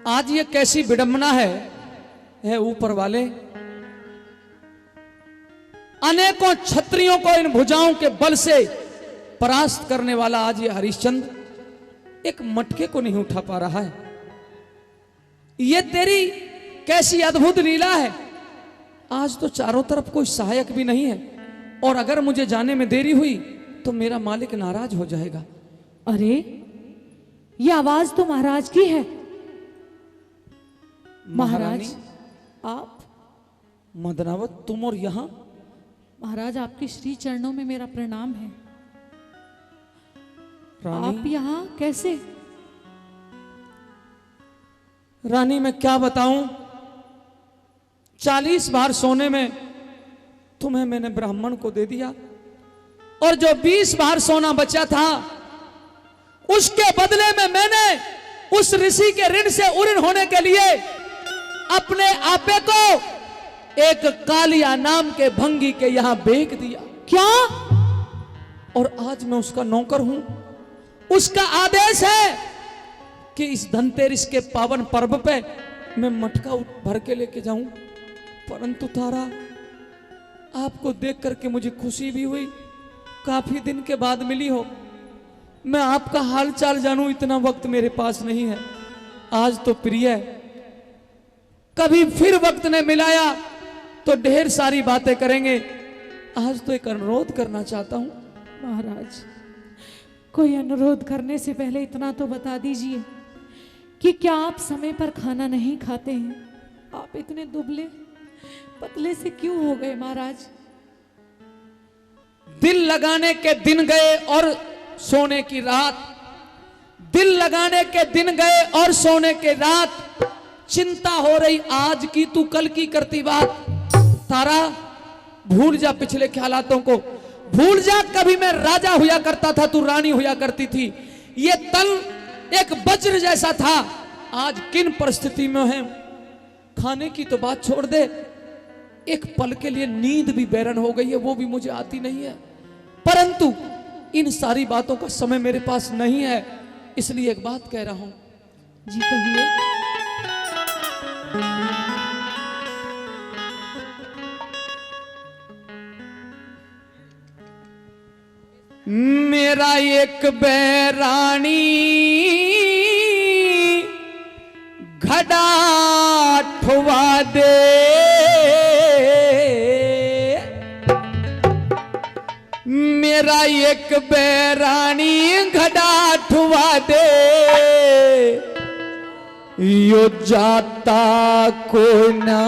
आज ये कैसी विडंबना है ऊपर वाले। अनेकों क्षत्रियों को इन भुजाओं के बल से परास्त करने वाला आज ये हरिश्चंद्र एक मटके को नहीं उठा पा रहा है। ये तेरी कैसी अद्भुत लीला है। आज तो चारों तरफ कोई सहायक भी नहीं है, और अगर मुझे जाने में देरी हुई तो मेरा मालिक नाराज हो जाएगा। अरे ये आवाज तो महाराज की है। महाराज आप? मदनावत तुम और यहां? महाराज आपके श्री चरणों में मेरा प्रणाम है। रानी, आप यहाँ कैसे? रानी मैं क्या बताऊं, 40 बार सोने में तुम्हें मैंने ब्राह्मण को दे दिया, और जो 20 बार सोना बचा था उसके बदले में मैंने उस ऋषि के ऋण से उऋण होने के लिए अपने आपे को एक कालिया नाम के भंगी के यहां बेच दिया। क्या? और आज मैं उसका नौकर हूं। उसका आदेश है कि इस धनतेरस के पावन पर्व पे मैं मटका भर के लेके जाऊं। परंतु तारा, आपको देख करके मुझे खुशी भी हुई, काफी दिन के बाद मिली हो। मैं आपका हाल चाल जानूं इतना वक्त मेरे पास नहीं है। आज तो प्रिय, कभी फिर वक्त ने मिलाया तो ढेर सारी बातें करेंगे। आज तो एक अनुरोध करना चाहता हूं। महाराज, कोई अनुरोध करने से पहले इतना तो बता दीजिए कि क्या आप समय पर खाना नहीं खाते हैं? आप इतने दुबले पतले से क्यों हो गए महाराज? दिल लगाने के दिन गए और सोने की रात, दिल लगाने के दिन गए और सोने के रात, चिंता हो रही आज की, तू कल की करती बात। तारा, भूल जा पिछले ख्यालातों को, भूल जा कभी मैं राजा हुआ करता था, तू रानी हुआ करती थी। ये तल एक वज्र जैसा था, आज किन परिस्थिति में है। खाने की तो बात छोड़ दे, एक पल के लिए नींद भी बैरन हो गई है, वो भी मुझे आती नहीं है। परंतु इन सारी बातों का समय मेरे पास नहीं है, इसलिए एक बात कह रहा हूं। जी कहिए। मेरा एक बैरानी घड़ा ठुवा दे, मेरा एक बैरानी घड़ा ठुवा दे, यो जाता को ना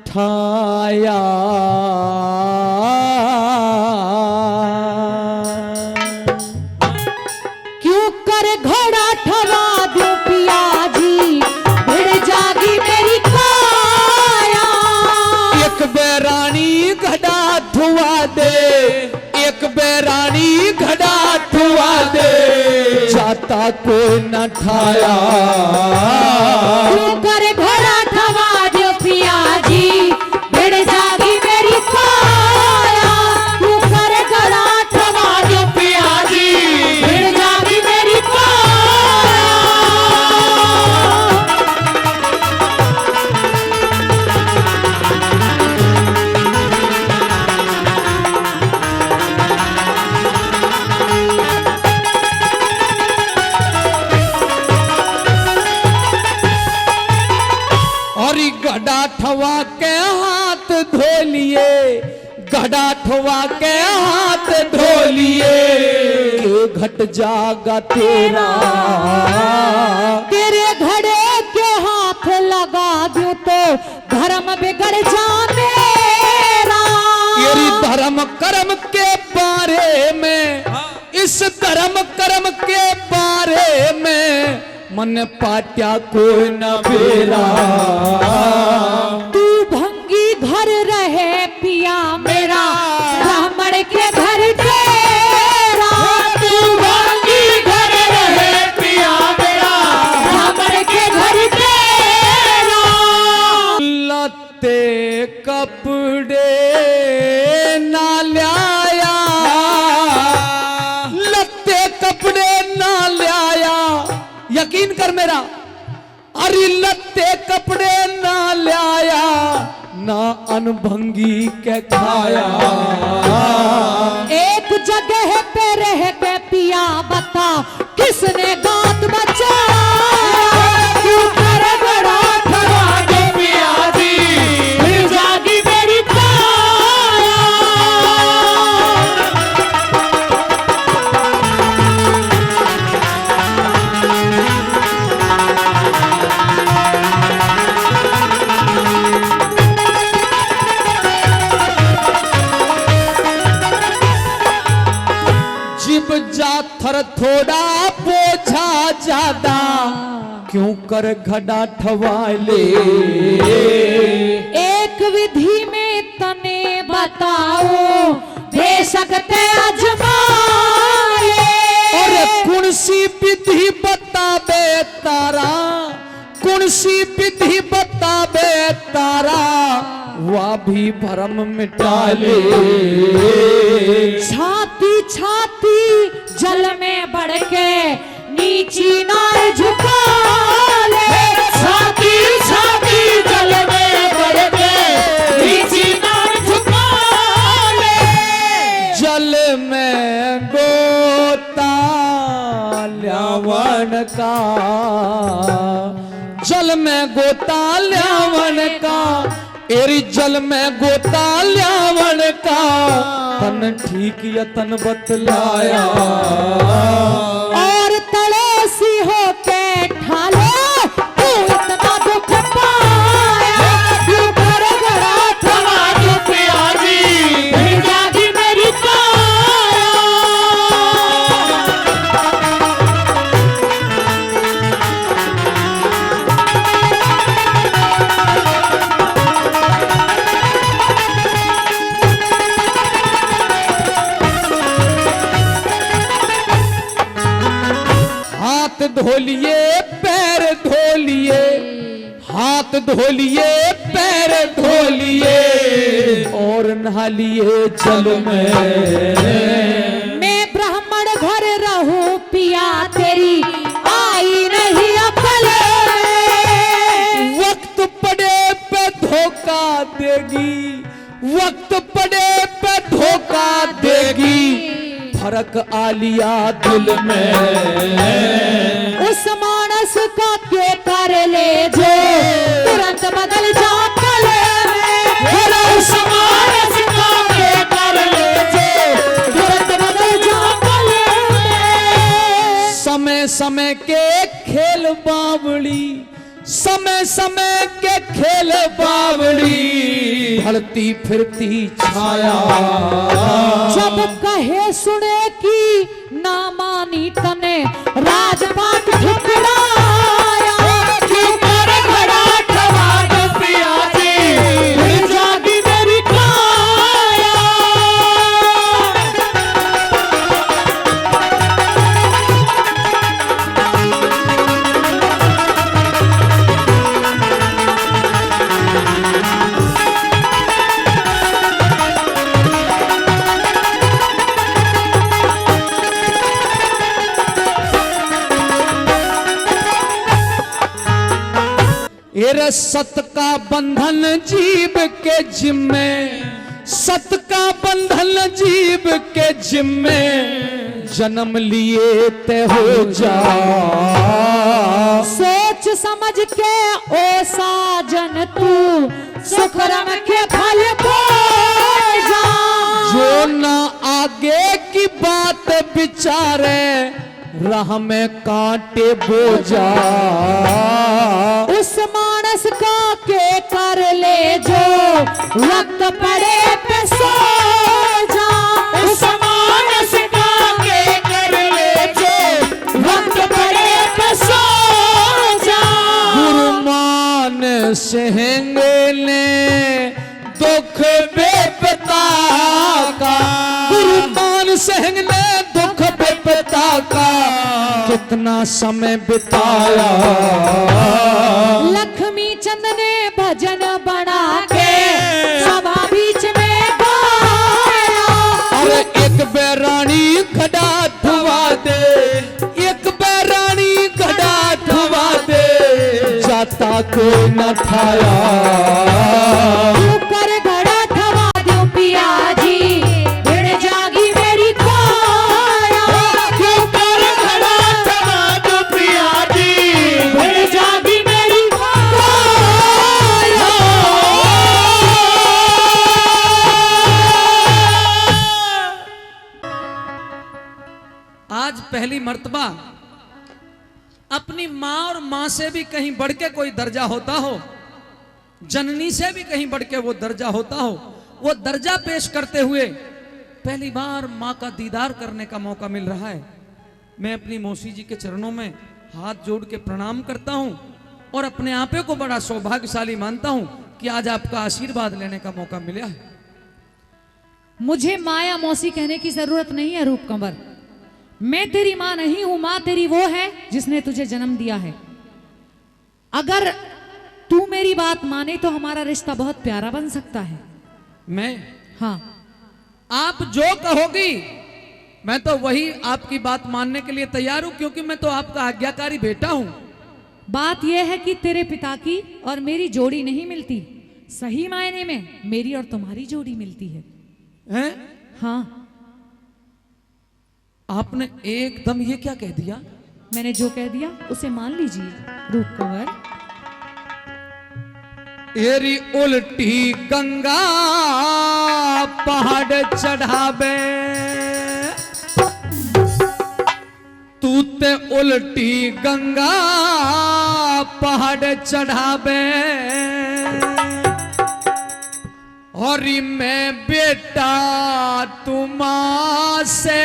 ठाया। क्यों कर घोड़ा ठवा दो पिया जी, भिड़ जागी मेरी काया। एक बैरानी घड़ा ठुवा दे, एक बैरानी घड़ा ठुवा दे, जाता को न ठाया। क्यों कर घोड़ा ठवा दो पिया जी, भिड़ जागी मेरी काया। क्यों कर घोड़ा ठवा दो पिया जी, भिड़ जागी मेरी काया। गड़ा ठवा के हाथ धो लिए, गड़ा ठवा के हाथ धो लिए, घट जागा तेरा। तेरे घड़े के हाथ लगा दूं तो धर्म बिगड़ जा मेरा। तेरी धर्म कर्म के बारे में, इस धर्म कर्म के बारे में मन पाट्या कोई न बेरा। तू भंगी घर रहे पिया मेरा, ब्राह्मण के घर तेरा। तू भंगी घर रहे पिया मेरा, ब्राह्मण के घर तेरा। लत्ते कपड़े ना लाया, लत्ते कपड़े ना लाया। यकीन कर मेरा, अरे लत्ते कपड़े ना लाया, ना अनभंगी के खाया। एक जगह पे रह के पिया बता, किसने गात बचाया? क्यों कर बड़ा ठवागे पिया जी, फिर जागी मेरी काया। जिब जाथर थोड़ा बोझा ज्यादा, क्यों कर घड़ा ठवाले। एक विधि में तने बताओ, दे सकते अजमाए। और कौन सी विधि बताबे तारा, कौन सी विधि बताबे तारा, वह भी भरम मिटा ले। छाती छाती जल में बढ़ के नीची नार झुका ले। छाती छाती जल में बढ़ के नीची नार झुका ले। जल में गोता ल्यावन का, जल में गोता ल्यावन का, एरी जल में गोता ल्यावन का, तन ठीक यतन बतलाया। और तड़ोसी होके ठाले, तू इतना दुख पाया। क्यों कर बड़ा ठवागे पिया जी, फिर जागी मेरी काया। हाथ धोलिए पैर धोलिए, हाथ धोलिए पैर धोलिए, और नहा लिए जल में। मैं ब्राह्मण घर रहूं पिया, तेरी आई नहीं अकल। वक्त पड़े पे धोखा देगी, वक्त पड़े पे धोखा देगी, फर्क आलिया दिल में। उस मानस का के कर ले जो, तुरंत बदल जा कले में। उस मानस का के कर ले जो, तुरंत बदल जा कले में। समय समय के खेल बावड़ी, समय समय के खेल बावड़ी, ढलती फिरती छाया। जब कहे सुने की ना मानी तने, राजपाट ठुकराया। क्यों कर घड़ा ठवागे पिया जी, फिर जागी मेरी काया। एरे सत का बंधन जीव के जिम्मे, सत का बंधन जीव के जिम्मे, जन्म लिए ते हो जा। सोच समझ के ओ साजन तू, सुखरम के फल जा। जो ना आगे की बात विचारे, राह में कांटे बोझा। उस मानस का के कर ले जो, वक्त पड़े पे सो जा। उस मानस का के कर ले जो, वक्त पड़े पे सो जा। गुरुमान सिंह ने दुख बेपता का, गुरुमान सिंह ने दुख बेपता का, कितना समय बिताया। लक्ष्मी चंद ने भजन बना के सभा बीच में गाया। अरे एक बैरानी घड़ा धुआ दे, एक बैरानी घड़ा धुआ दे, कोई न थाया। क्यों कर घड़ा थवा दो पिया जी, भिड़ जागी मेरी काया। क्यों कर घड़ा थवा दो पिया जी, भिड़ जागी मेरी काया। आज पहली मर्तबा अपनी माँ और माँ से भी कहीं बढ़ के कोई दर्जा होता हो, जननी से भी कहीं बढ़ के वो दर्जा होता हो, वो दर्जा पेश करते हुए पहली बार माँ का दीदार करने का मौका मिल रहा है। मैं अपनी मौसी जी के चरणों में हाथ जोड़ के प्रणाम करता हूँ और अपने आपे को बड़ा सौभाग्यशाली मानता हूँ कि आज आपका आशीर्वाद लेने का मौका मिला है। मुझे माया मौसी कहने की जरूरत नहीं है रूप कंवर। मैं तेरी माँ नहीं हूं, माँ तेरी वो है जिसने तुझे जन्म दिया है। अगर तू मेरी बात माने तो हमारा रिश्ता बहुत प्यारा बन सकता है। मैं? हाँ, आप जो कहोगी मैं तो वही आपकी बात मानने के लिए तैयार हूं, क्योंकि मैं तो आपका आज्ञाकारी बेटा हूं। बात यह है कि तेरे पिता की और मेरी जोड़ी नहीं मिलती, सही मायने में मेरी और तुम्हारी जोड़ी मिलती है। हैं? हाँ, आपने एकदम ये क्या कह दिया? मैंने जो कह दिया उसे मान लीजिए रूप कंवर। एरी उल्टी गंगा पहाड़ चढ़ावे, तू ते उल्टी गंगा पहाड़ चढ़ावे, और मैं बेटा तुमा से।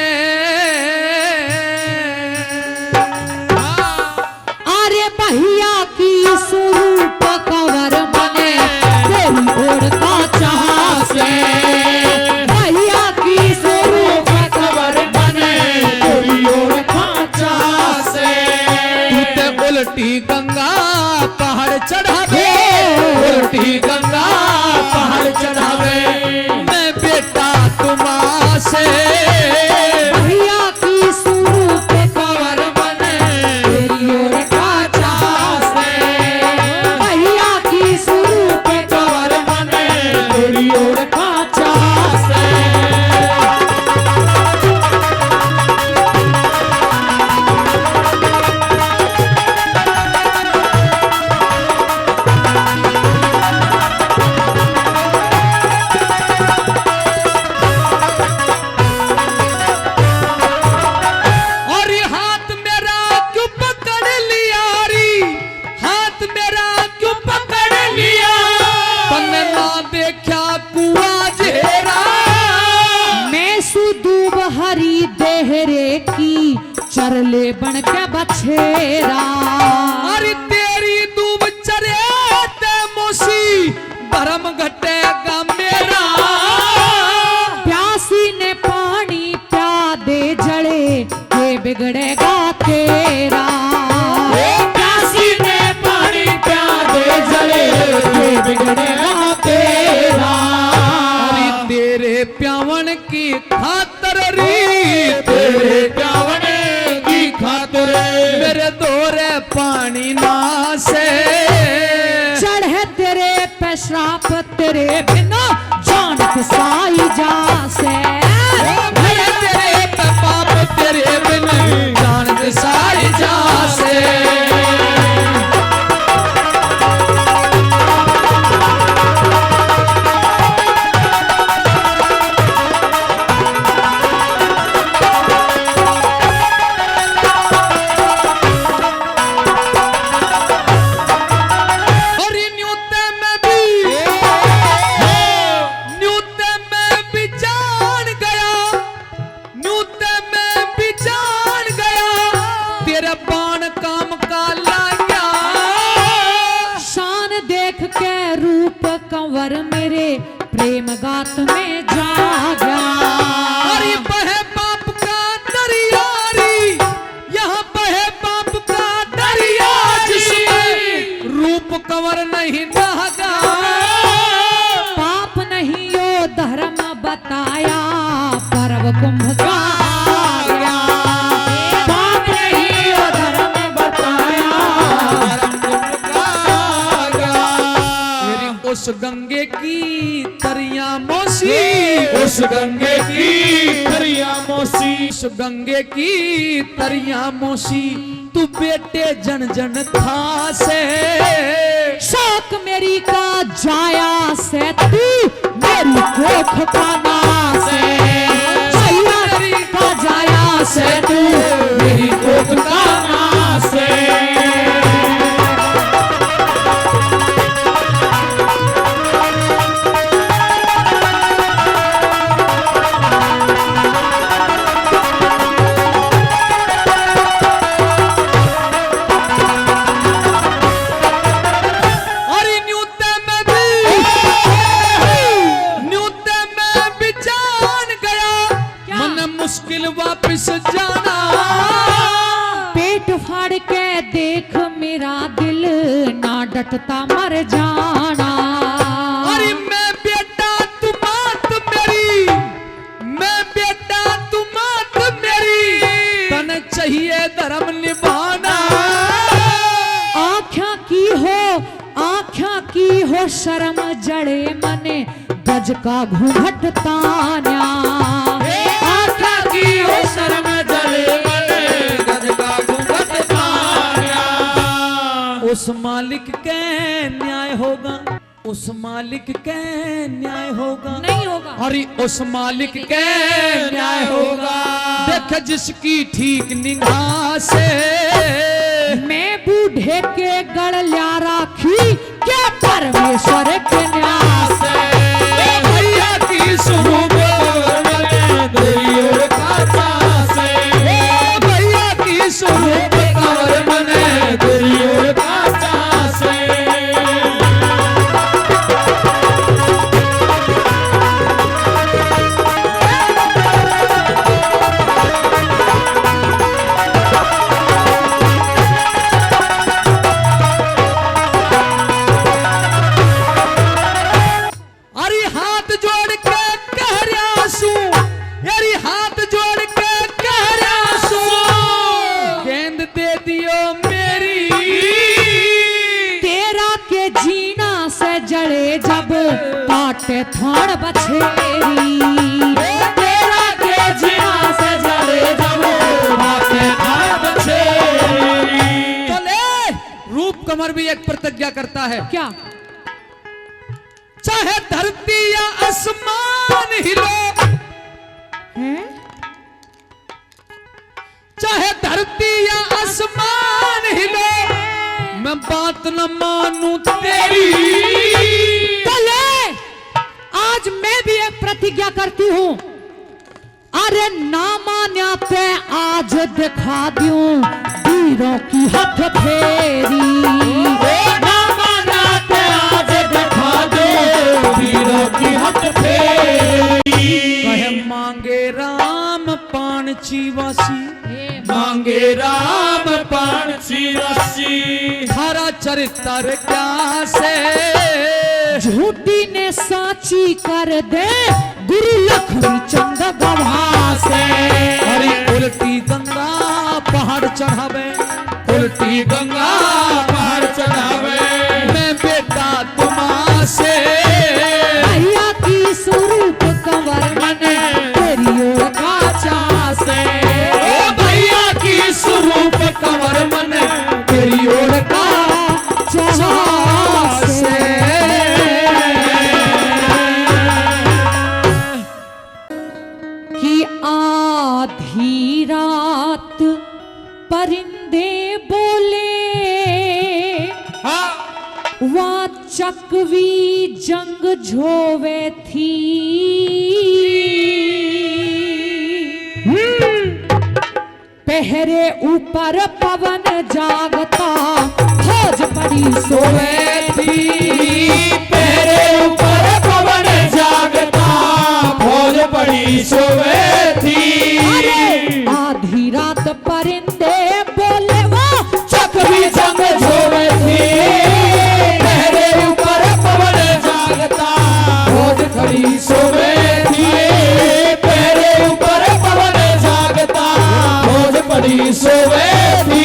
अरे भैया की स्वरूप कंवर बने तेरी ओर का चाह से। भैया की स्वरूप कंवर बने तेरी ओर का चाह से। तू ते उल्टी गंगा पहाड़ चढ़ावे, उल्टी गंगा पहाड़ चढ़ावे, मैं बेटा तुमा से। भैया की स्वरूप कंवर बने तेरी ओर का चाह से। भैया की स्वरूप कंवर बने तेरी ओर का चाह से। और ये हाथ मेरा क्यों पकड़ लिया री, हाथ मेरा क्यों पकड़ लिया, तन्ने ना देखा कुआ जेरा। मैं सुदूब हरी देहरे की चरले बन के बछेरा। अरे तेरी दूब चरे ते मोसी भरम घटेगा मेरा। प्यासी ने पानी प्या दे जड़े ये बिगड़ेगा तेरा। प्यासी ने पानी प्या दे जड़े ये बिगड़ेगा तेरा। अरे तेरे प्यावन की खातर री, तेरे प्यावन की खातर मेरे दोरे पानी ना से। चढ़े तेरे पे श्राप तेरे बिना जानत साई जा से। मेरे तेरे पे पाप तेरे बिन जानत सारी जा से। और ये न्यूते में भी जान गया, न्यूते में भी जान गया, तेरा बाण काम का लाया। शान देख के रूप कंवर मेरे प्रेम गात में जा गया। अरे बहे पाप का दरिया री, यहाँ बहे पाप का दरिया, जिसमें रूप कंवर नहीं नहागा। पाप नहीं यो धर्म बताया पर्व कुंभ का आ गया। पाप नहीं यो धर्म बताया उस गंगे की तरिया मौसी, उस गंगे की तरिया मौसी, उस गंगे की तरिया मौसी, तू बेटे जन जन था से। शौक मेरी का जाया से तू मेरी कोख का नास है। सैया मेरी का जाया से तू मेरी कोख का नास है। मुश्किल वापस जाना, पेट फाड़ के देख मेरा दिल ना डटता मर जाना। अरे मैं बेटा तू मात मेरी, मैं बेटा तू मात मेरी, तन चाहिए धर्म निभाना। आँखा की हो शर्म जड़े मने गज का घूंघट तान्या। शर्म जले मने गज का घूंघट तान्या। उस मालिक के न्याय होगा, उस मालिक के न्याय होगा, नहीं होगा। अरे उस मालिक के न्याय होगा, देख जिसकी ठीक निगाह से। मैं बूढ़े के गड़ ल्या राखी क्या परमेश्वर के न्याय से। भैया की स्वरूप स्वरूप कवर मने तेरी ओर काचा से। अरे हाथ जोड़ के कह रहा सू, अरे हाथ जोड़ के कह रहा सू, गेंद दे दियो मेरी। तेरा के जीना से जड़े जब काटे थान बछेरी। तेरा के जीना से जड़े जब काटे थान बछेरी। तो ले, रूप कमर भी एक प्रतिज्ञा करता है, क्या? चाहे धरती या आसमान हिले, चाहे धरती या आसमान हिले, मैं बात न मानू तेरी। चले, आज मैं भी एक प्रतिज्ञा करती हूँ। अरे ना मान्या पे आज दिखा दूं वीरों की हथ फेरी। ना माना पे आज दिखा दो वीरों की हथ फेरी। कहे मांगे राम पान चीवासी, मांगे राम पान चिरासी। थारा चरित्र क्या से, झूठी ने साची कर दे गुरु लक्ष्मी चंद गवा से। अरे उल्टी गंगा पहाड़ चढ़ावे, उल्टी गंगा पहाड़ चढ़ावे। मैं बेटा तुमा से। भैया की स्वरूप कंवर मने तेरी ओर काचा से। भैया की स्वरूप कंवर मन तेरी ओर का से। कि आधी रात परिंदे बोले, वहाँ चकवी जंग झोवे थी। पहरे ऊपर पवन जागता खोज पड़ी सोवे थी। पहरे ऊपर पवन जागता फौज पड़ी सोवे थी। आधी रात परिंदे बोले वो चकवी जंग झोवे थी। पहरे ऊपर पवन जागता फौज खड़ी सोवे थी। पहरे ऊपर पवन जागता फौज पड़ी सोवे थी।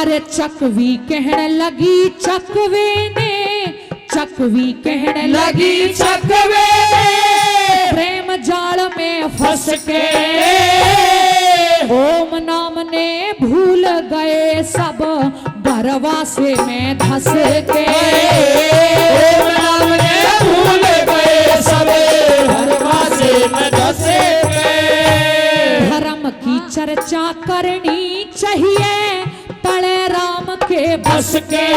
अरे चकवी कहने लगी चकवे ने, चकवी कहने लगी चकवे प्रेम जाल में फंस के ओम नाम ने भूल गए सब बरवा से मैं धस के। ओम नाम ने भूल गए सब बरवा से मैं धस के। धर्म की चर्चा करनी चाहिए तले राम के बस के।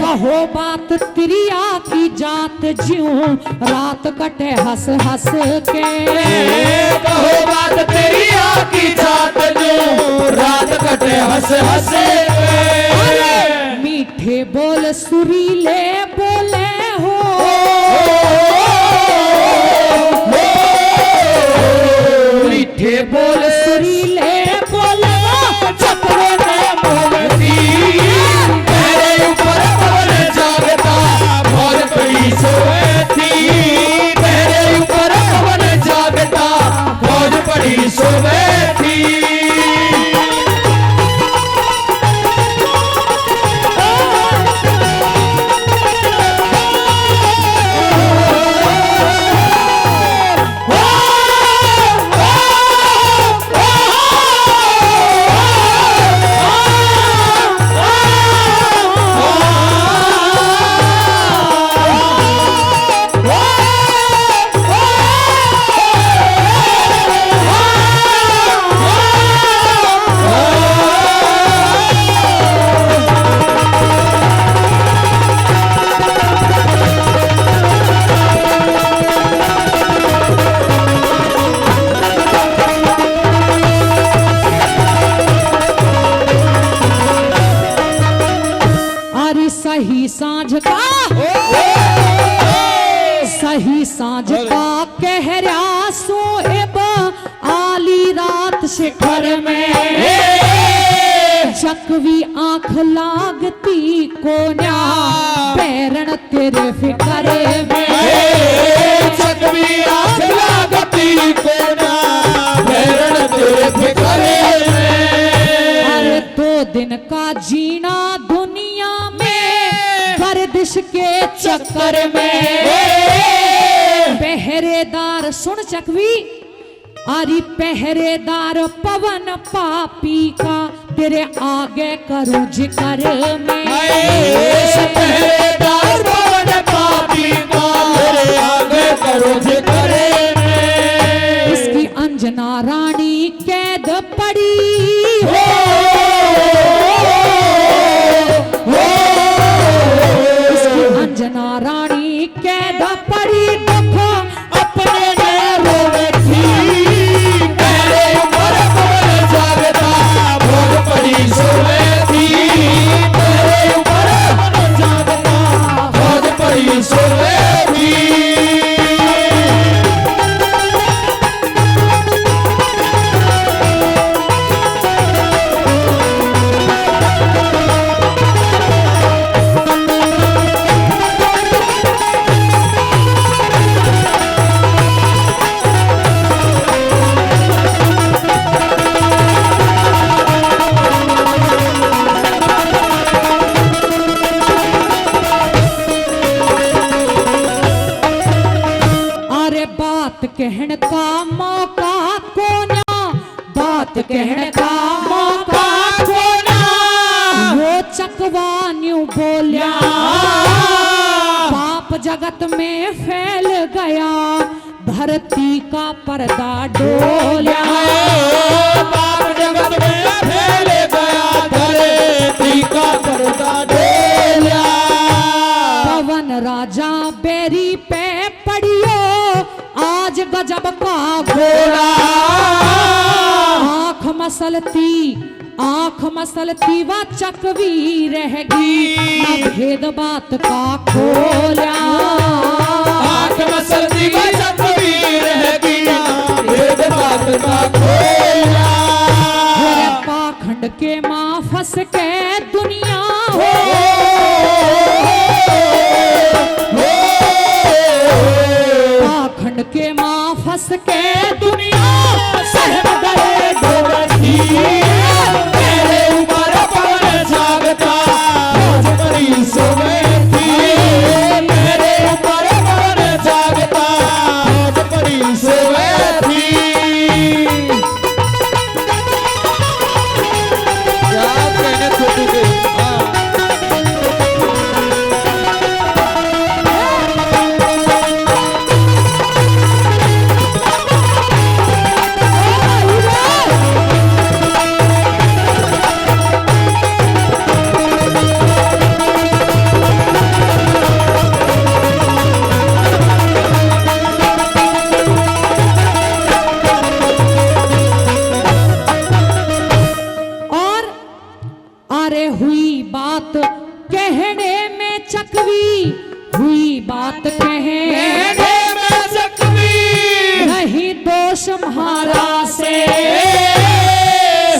कहो बात त्रिया की जात ज्यों रात कटे हंस हंस के। कहो बात त्रिया की जात ज्यों रात कटे हंस हंस के। मीठे बोल सुरीले बोले हो, मीठे बोल सुरीले बोले चकवे में मोहती मेरे ऊपर पवन जागता बहुत बड़ी सोती। मेरे ऊपर पवन जागता बहुत बड़ी सोती। सही सांझ का, सही सांझ का कहरा सोएब आली रात शिखर में। चकवी आंख लागती कोन्या पैरण तेरे फिकर में। चकवी आंख लागती कोना पैरण तेरे फिकर में। अरे 2 दिन का जीना दुनिया में गर्दिश के चक्कर में। पहरेदार सुन चकवी, अरे पहरेदार पवन पापी का तेरे आगे करूं जिक्र में। पहरेदार पवन पापी का तेरे आगे करूं जिक्र में। इसकी अंजना रानी कैद पड़ी, अंजना रानी कैद पड़ी देखो अपने में रोती। मेरे ऊपर पवन जागता बहुत बड़ी सोती। मेरे ऊपर पवन जागता बहुत बड़ी सोती। कहने का मौका कोना, बात कहने का मौका कोना। वो चकवा न्यू बोलिया पाप जगत में फैल गया धरती का पर्दा डोलिया। पाप जगत में फैल गया धरती का पर्दा डोलिया। पवन राजा बेरी पे पड़ियो आज गजब का घोड़ा। आंख मसलती व चकवी रहेगी न भेद बात का खोला। आंख मसलती व चकवी रहेगी न भेद बात का खोला। पाखंड के माँ फंस के दुनिया हो, पाखंड के माँ फंस के दुनिया सहम गए गोरखी। मेरे ऊपर अरे हुई बात कहने में चकवी, हुई बात कहने में चकवी, नहीं दोष म्हारा से।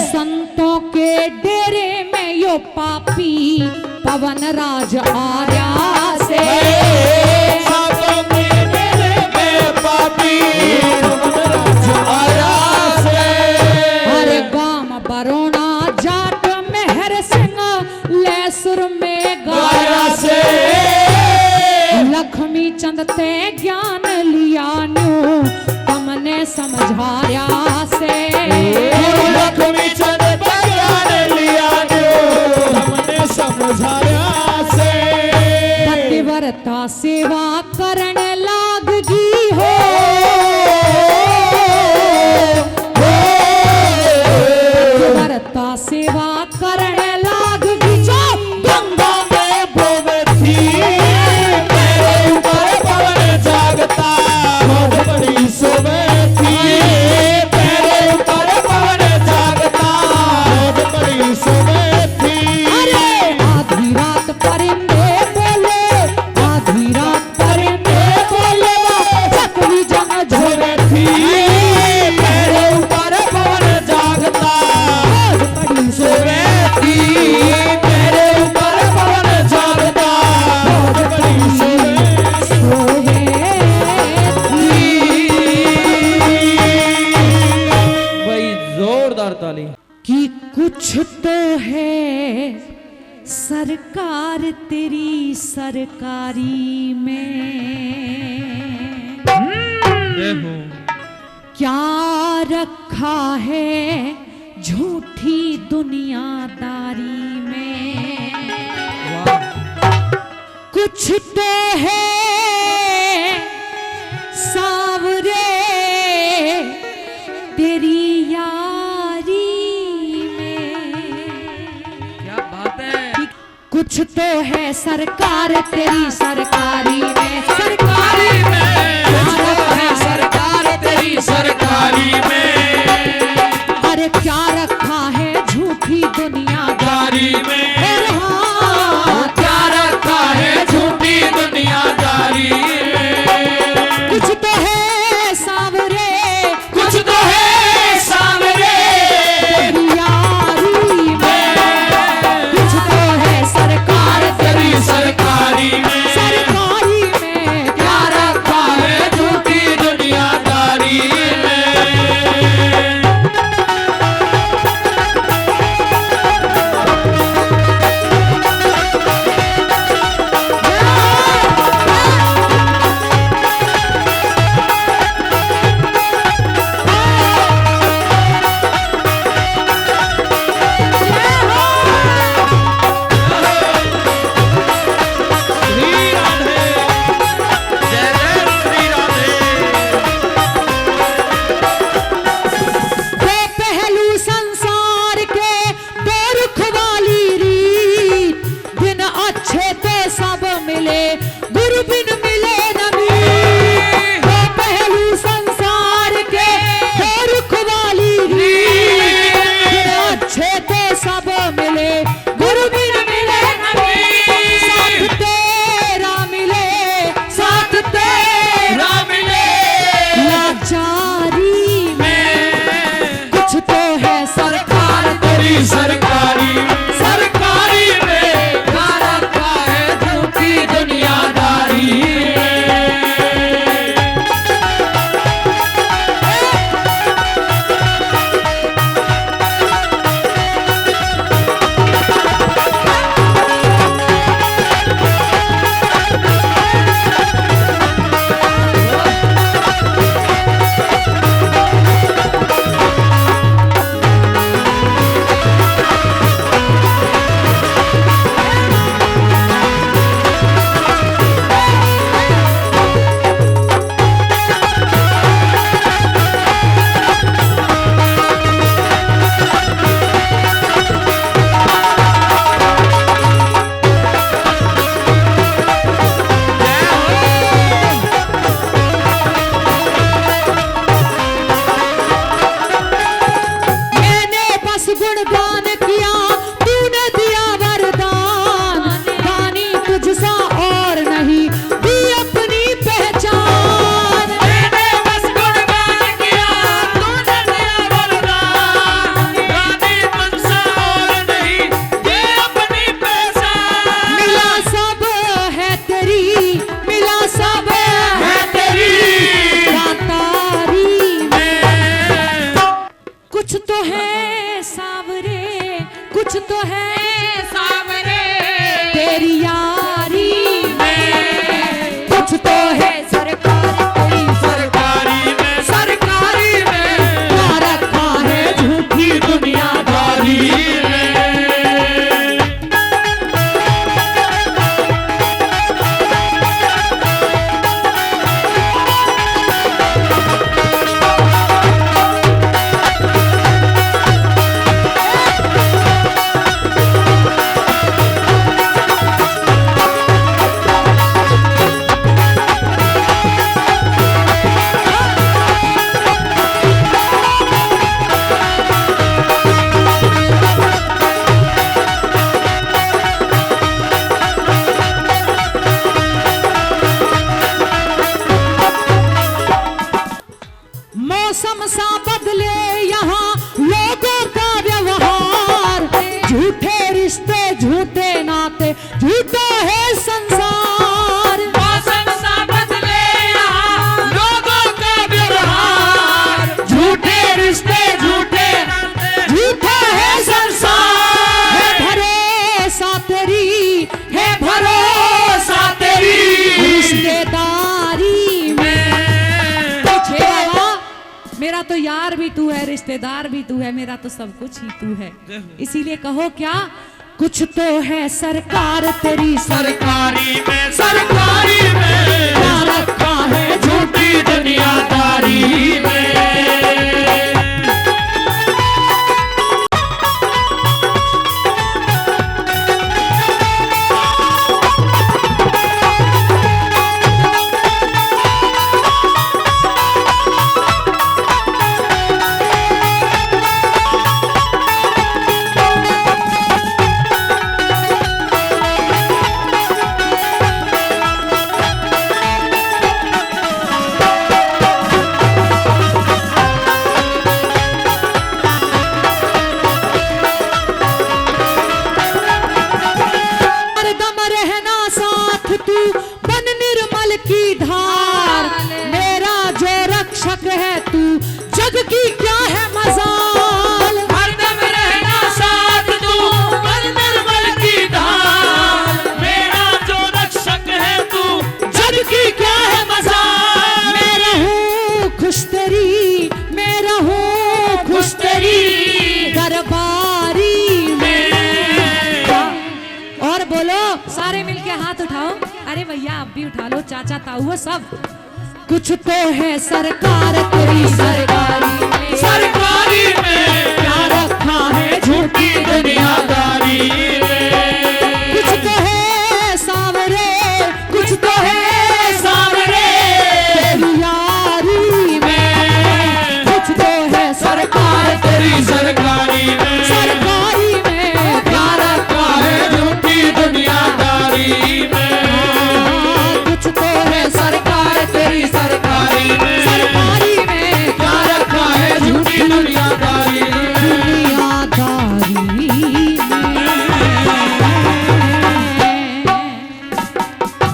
संतों के डेरे में यो पापी पवन राज आर्या से। संतों के डेरे में पापी पवन राज आर्या से। अरे गाम बरोना जाट मेहर सिंह लेसुर में गाया से। लक्ष्मी चंद ते ज्ञान लिया न्यू तुमने समझाया से। लक्ष्मी चंद ते ज्ञान लिया न्यू तुमने समझाया से। पतिव्रता सेवा करने लागगी हो, पतिव्रता सेवा करने लागगी जो गंगा में बोवे थी, मेरे ऊपर पवन जागता बहुत बड़ी सोवे थी। मेरे ऊपर पवन जागता बहुत बड़ी सोवे थी। अरे आधी रात परिंदे बोले, आधी रात परिंदे बोले चकवी जंग झोरे थी, मेरे ऊपर पवन जागता बहुत बड़ी सोवे थी। मेरे ऊपर पवन जागता बहुत बड़ी सोवे सोवे भाई जोरदार ताली। कि कुछ तो है सरकार तेरी सरकारी में, क्या रखा है झूठी दुनियादारी में। कुछ तो है सावरे तेरी यारी में। क्या बात है। कुछ तो है सरकार तेरी सरकारी में, सरकारी में कुछ तो है सरकार तेरी सरकारी में, अरे क्या रखा है झूठी दुनियादारी दारी में, और हाँ, क्या रखा है झूठी दुनियादारी में। कुछ तो है सावरे कुछ तो है सामने तेरी यारी में, कुछ तो है सरकार तेरी सरकारी में, सरकारी में क्या रखा है झूठी दुनियादारी में। श्री राधे, जय जय श्री राधे। दो पहलू संसार के दो रुख वाली रीत, दिन अच्छे तो सब मिले गुरु बिन मिले नबी। दो पहलू संसार के दो रुख वाली रीत, दिन अच्छे तो सब मिले गुरु बिन मिले नबी। साथ तेरा मिले, साथ तेरा मिले लाचारी में। कुछ तो है सरकार तेरी सरकारी, सरकारी में क्या रखा है झूठी दुनियादारी में। कुछ तो है सावरे तेरी यारी में, कुछ तो है सरकार तेरी सरकारी में, सरकारी में क्या रखा है झूठी दुनियादारी में। मौसम सा बदले यहाँ लोगों का व्यवहार, झूठे रिश्ते झूठे नाते झूठा है संसार। मौसम सा बदले यहाँ लोगों का व्यवहार, झूठे रिश्ते झूठे नाते झूठा है संसार। है भरोसा तेरी, है भरोसा तेरी रिश्तेदारी में। पूछे बाबा मेरा तो यार भी तू है, रिश्तेदार भी तू है, मेरा तो सब कुछ ही तू है। इसीलिए कहो क्या, कुछ तो है सरकार तेरी सरकारी में, सरकारी में क्या रखा है झूठी दुनियादारी में। हरदम रहना साथ तू बन निर्मल की धार, मेरा जो रक्षक है तू जग की क्या है मजाल। हरदम रहना साथ तू बन निर्मल की धार, मेरा जो रक्षक है तू जग की क्या है मजाल। मैं रहूं खुश तेरी, मैं रहूं खुश तेरी दरबारी में। और बोलो सारे मिलके हाथ उठाओ, अरे भैया आप भी उठा लो, चाचा ताऊ सब। कुछ तो है सरकार तेरी सरकारी में, सरकारी में क्या रखा है झूठी दुनियादारी में। कुछ तो है सावरे, कुछ तो है सावरे तेरी यारी में, कुछ तो है सरकार तेरी सरकारी में, सरकारी में क्या रखा है झूठी दुनियादारी में। कुछ तो है सरकार तेरी सरकारी में, सरकारी में क्या रखा है झूठी दुनियादारी में। दुनियादारी में।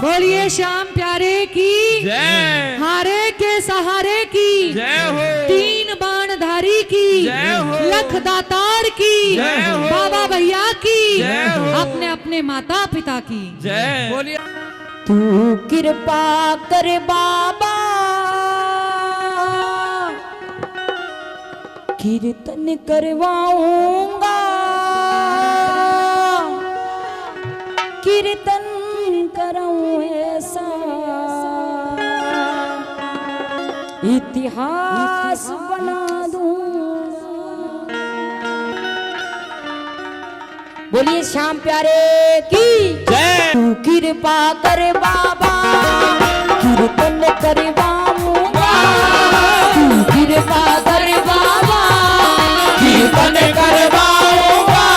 बोलिए श्याम प्यारे की जय, हारे के सहारे की जय हो, तीन बाणधारी की जय हो, लख दातार की जय हो, बाबा भैया की जय हो, अपने अपने माता पिता की जय। बोलिए तू कृपा कर बाबा, कीर्तन करवाऊंगा, कीर्तन कराऊं ऐसा इतिहास बना दूंगा। बोलिए श्याम प्यारे की जय। तू कृपा कर बाबा, कीर्तन करवाऊंगा, तू कृपा कर बाबा, कीर्तन करवाऊंगा,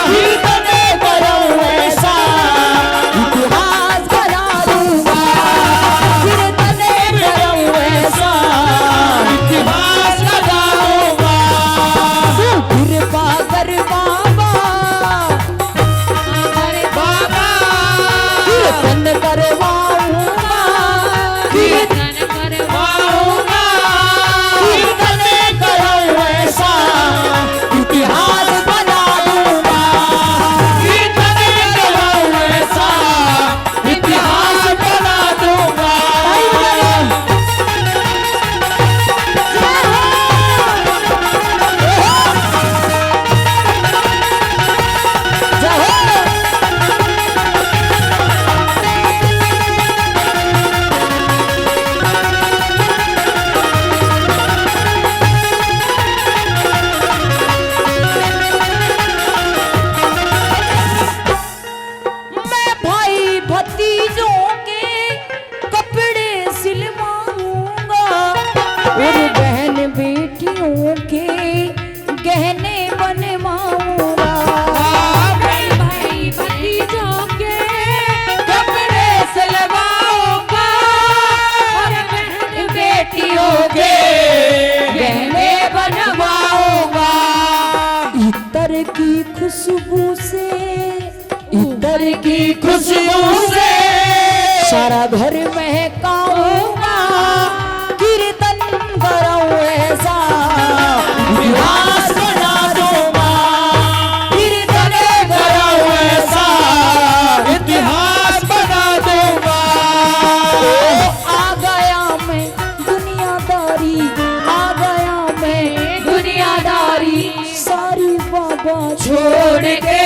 कीर्तन करूं ऐसा इतिहास बना दूंगा, कीर्तन करूं ऐसा इतिहास लगाऊंगा। तू कृपा कर बाबा, बाबा कीर्तन करवाऊंगा, कीर्तन खुशबू से, इतर की खुशबू से सारा घर महकाऊंगा, कीर्तन कराऊं ऐसा इतिहास बना दूंगा, कीर्तन कराऊं ऐसा इतिहास बना दूंगा। आ गया मैं दुनियादारी, आ गया मैं दुनियादारी, सारी बाबा छोड़ के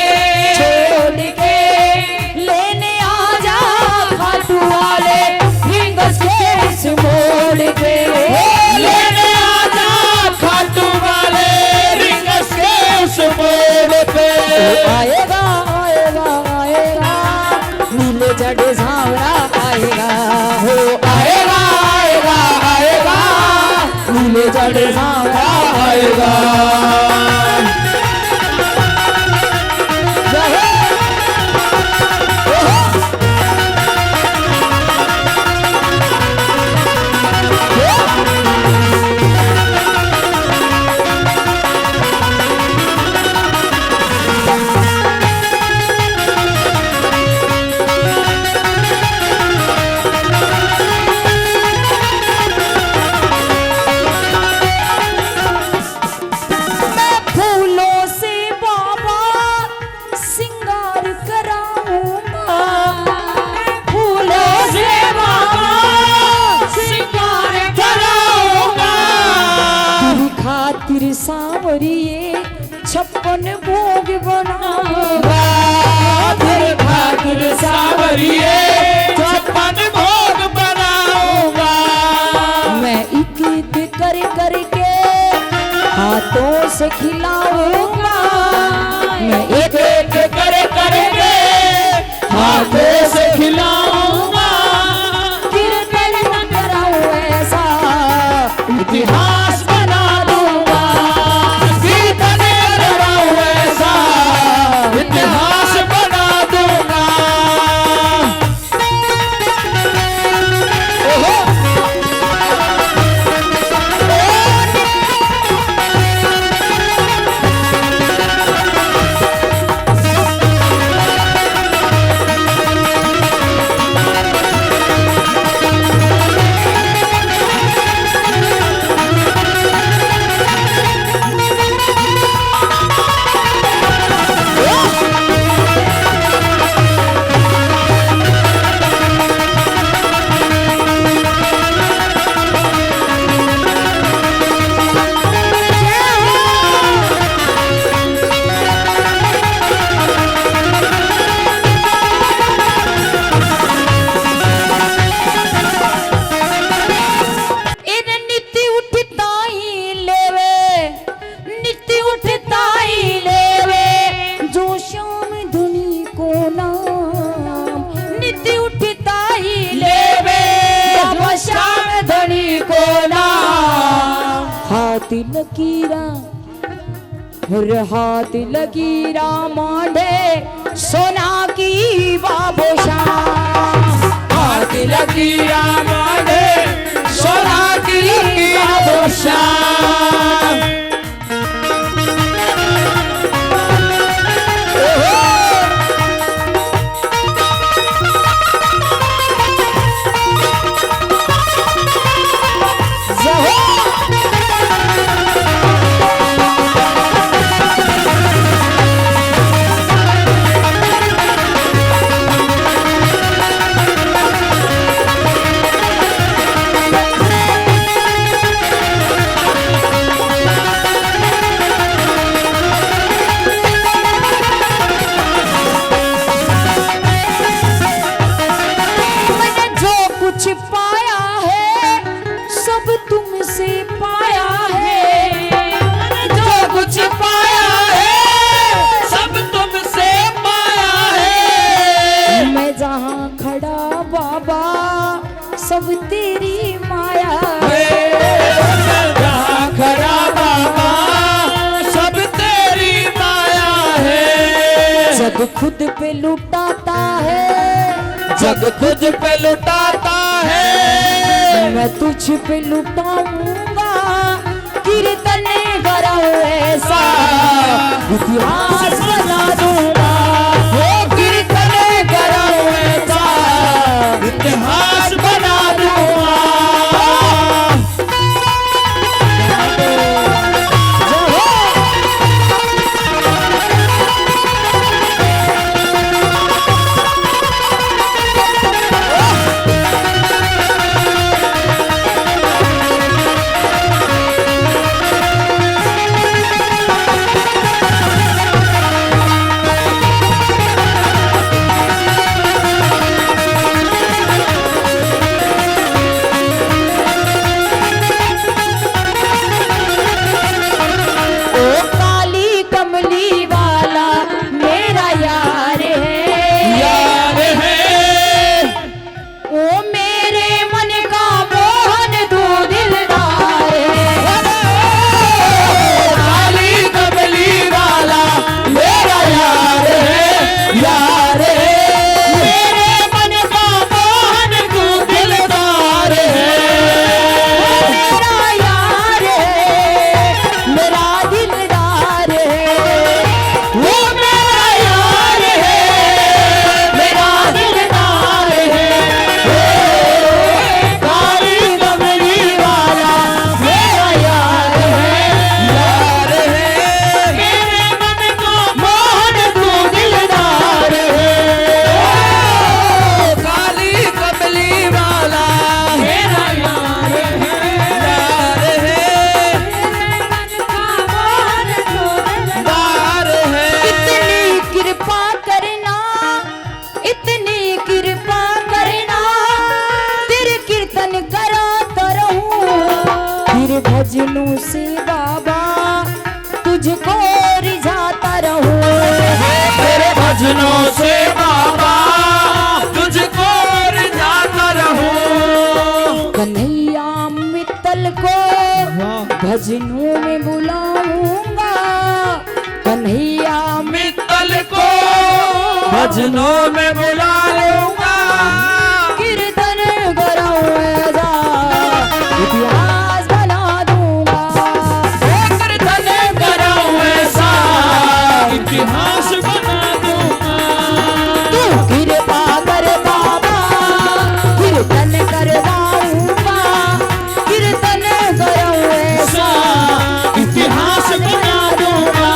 लेने आ जा खाटू वाले रिंगस के इस मोड़ पे, लेने आजा खाटू वाले रिंगस के उस मोड़ पे। आएगा आएगा आएगा नीले जड़े सांवरा आएगा, हो आएगा आएगा आएगा नीले जड़े सांवरा आएगा। मैं फूलों से बाबा सिंगार कराऊंगा, फूलों से बाबा सिंगार कराऊंगा, तेरी खातिर सांवरिए 56 भोग बनाऊंगा, तेरी खातिर सावरिए 56 भोग बनाऊंगा। मैं एक एक करके हाथों से खिलाऊंगा, मैं एक एक करके हाथों से खिलाऊंगा, कीर्तन कराऊं ऐसा इतिहास बना दूंगा, कीर्तन कराऊं ऐसा इतिहास बना दूंगा। ओहो लकीरा और हाथ लकीरा मांडे सोना की बाबोशा, हाथ लकीरा मांडे सोना की बाबोशा। सब तेरी माया जहाँ खड़ा बाबा सब तेरी माया है। जग खुद पे लुटाता है, जग खुद पे लुटाता है, मैं तुझ पे लुटाऊंगा कीर्तन करो ऐसा इतिहास बना दूंगा। वो कीर्तन करो ऐसा इतिहास बना दूंगा। भजनों से बाबा तुझको रिझाता रहूं। तेरे भजनों से बाबा तुझको रिझाता रहूं। कन्हैया मित्तल को भजनों में बुलाऊंगा। कन्हैया मित्तल को भजनों में बुला लूंगा। कीर्तन कराऊंगा इतिहास बना दूंगा। कीर्तन कराऊं ऐसा इतिहास बना दूंगा। तू कृपा कर बाबा कीर्तन करवाऊंगा। कीर्तन कराऊं ऐसा इतिहास बना दूंगा।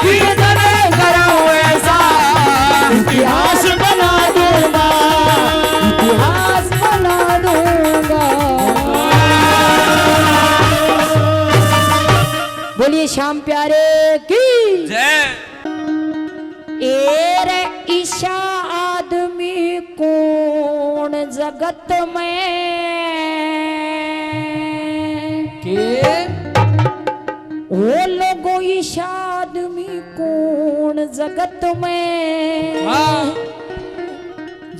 कीर्तन कराऊं ऐसा इतिहास बना दूंगा। इतिहास बना दूंगा। बोलिए श्याम प्यारे की जय। एर ईशा आदमी कौन जगत में के ओ लोगो ईशा आदमी कौन जगत में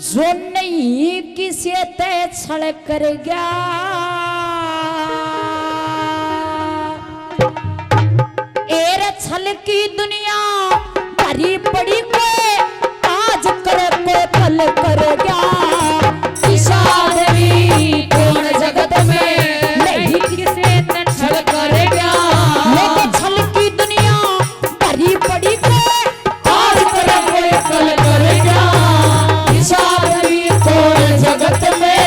जो नहीं किसी ते छल कर गया। एर छल की दुनिया भरी पड़ी को आज करे को कल कर गया। ईशा आदमी कौन जगत में नहीं किसी ते छल कर गया। लेकिन छल की दुनिया भरी पड़ी को आज करे को कल कर गया। ईशा आदमी कौन जगत में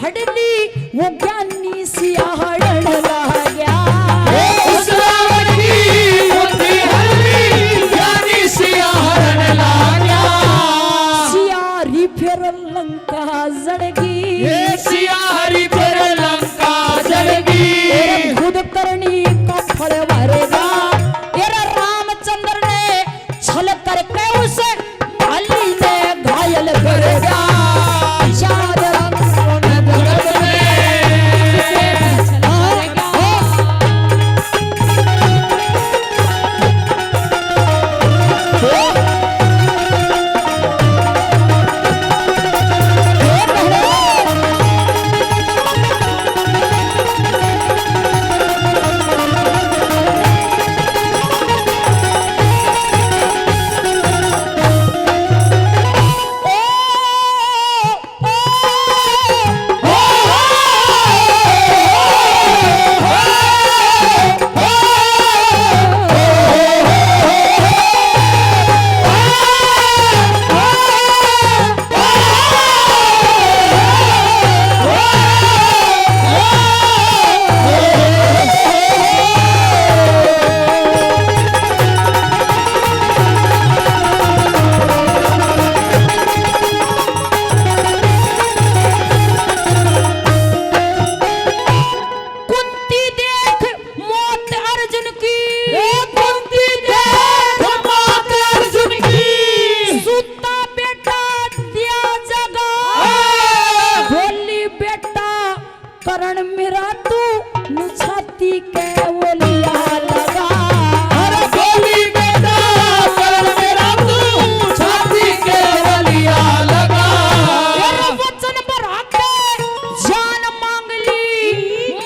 हड़ली वो ज्ञानी सिया हड़न ला गया। उस रावण की बुद्धि हड़ली ज्ञानी सिया हड़न ला गया। जड़गी ये सिया हरि तेरे लंका जड़गी तेरे खुद करनी का फल भरेगा तेरा रामचंद्र ने छल करके उसे बाली ने घायल करेगा शाद रंग सोने जगत में किसे छल करण मेरा तू छाती के बोलिया लगा अरे बोली बेटा करण मेरा तू छाती के बोलिया लगा तेरा वचन बढ़ा के जान मांग ली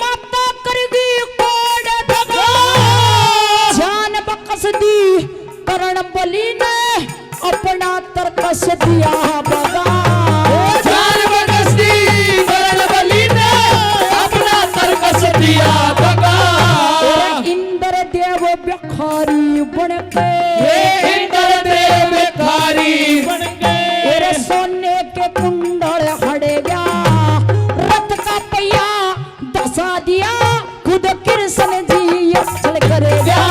माता करगी कोड दगा जान बकस दी करण बलि ने अपना तरकस दिया बगा जान बकस दी करण बलि ने अपना तरकस दिया बगा इंद्र देव भिखारी बन के इंद्र देव भिखारी बन के तेरे सोने के कुंडल हट गया रथ का पहिया दसा दिया खुद कृष्ण जी असल करेगा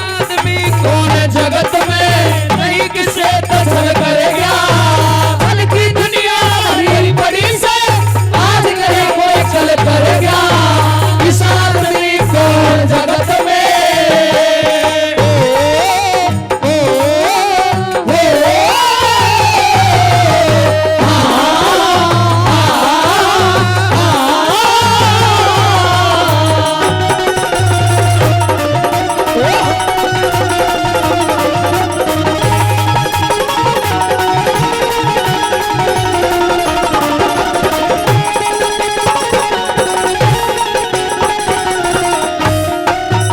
आदमी कौन जगत में नहीं किसे तसल करेगा कल की दुनिया बड़ी बड़ी से आज करे कोई कल करेगा इस आदमी कौन जगत में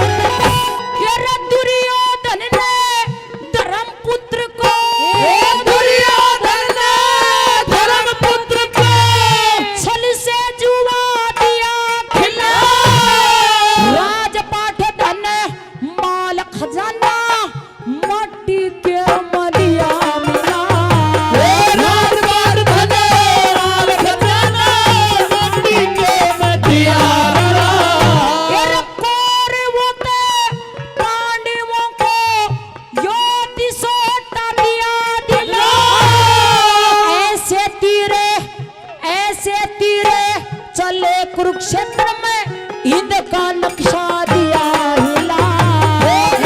तेरा दुर्योधन ने धर्मपुत्र को दुर्योधन ने धर्मपुत्र को छल से जुआ दिया खिला राजपाट धन माल खजाना मट्टी के मदिया मिला राजपाट धन माल खजाना मट्टी के मदिया मिला तेरे कौरवों ते पांडवों को योद्धि सोटा दिया दिला ऐसे तीरे चले कुरुक्षेत्र में इंद्र का नक्शा दिया हिला